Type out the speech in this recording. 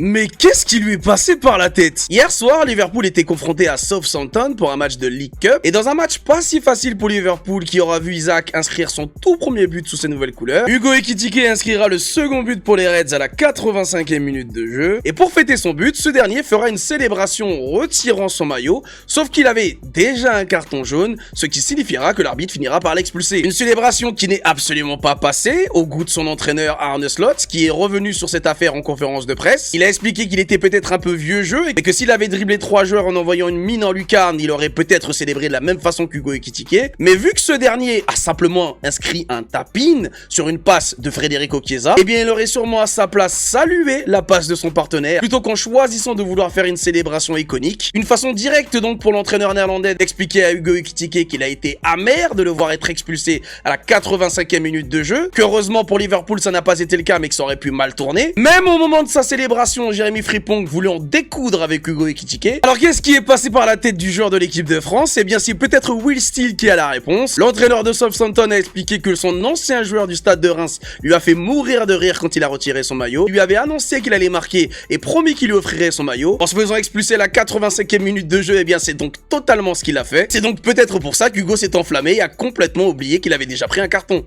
Mais qu'est-ce qui lui est passé par la tête? Hier soir, Liverpool était confronté à Southampton pour un match de League Cup. Et dans un match pas si facile pour Liverpool qui aura vu Isaac inscrire son tout premier but sous ses nouvelles couleurs, Hugo Ekitike inscrira le second but pour les Reds à la 85e minute de jeu. Et pour fêter son but, ce dernier fera une célébration retirant son maillot, sauf qu'il avait déjà un carton jaune, ce qui signifiera que l'arbitre finira par l'expulser. Une célébration qui n'est absolument pas passée au goût de son entraîneur Arne Slot, qui est revenu sur cette affaire en conférence de presse. Il a expliqué qu'il était peut-être un peu vieux jeu et que s'il avait dribblé 3 joueurs en envoyant une mine en lucarne, il aurait peut-être célébré de la même façon qu'Hugo Ekitike. Mais vu que ce dernier a simplement inscrit un tap-in sur une passe de Federico Chiesa, eh bien il aurait sûrement à sa place salué la passe de son partenaire plutôt qu'en choisissant de vouloir faire une célébration iconique. Une façon directe donc pour l'entraîneur néerlandais d'expliquer à Hugo Ekitike qu'il a été amer de le voir être expulsé à la 85e minute de jeu, qu'heureusement pour Liverpool ça n'a pas été le cas mais que ça aurait pu mal tourner. Même au moment de sa célébration, Jérémy Frimpong voulait en découdre avec Hugo Ekitike. Alors qu'est-ce qui est passé par la tête du joueur de l'équipe de France? Eh bien c'est peut-être Will Steele qui a la réponse. L'entraîneur de Southampton a expliqué que son ancien joueur du stade de Reims lui a fait mourir de rire quand il a retiré son maillot. Il lui avait annoncé qu'il allait marquer et promis qu'il lui offrirait son maillot. En se faisant expulser à la 85e minute de jeu, eh bien c'est donc totalement ce qu'il a fait. C'est donc peut-être pour ça qu'Hugo s'est enflammé et a complètement oublié qu'il avait déjà pris un carton.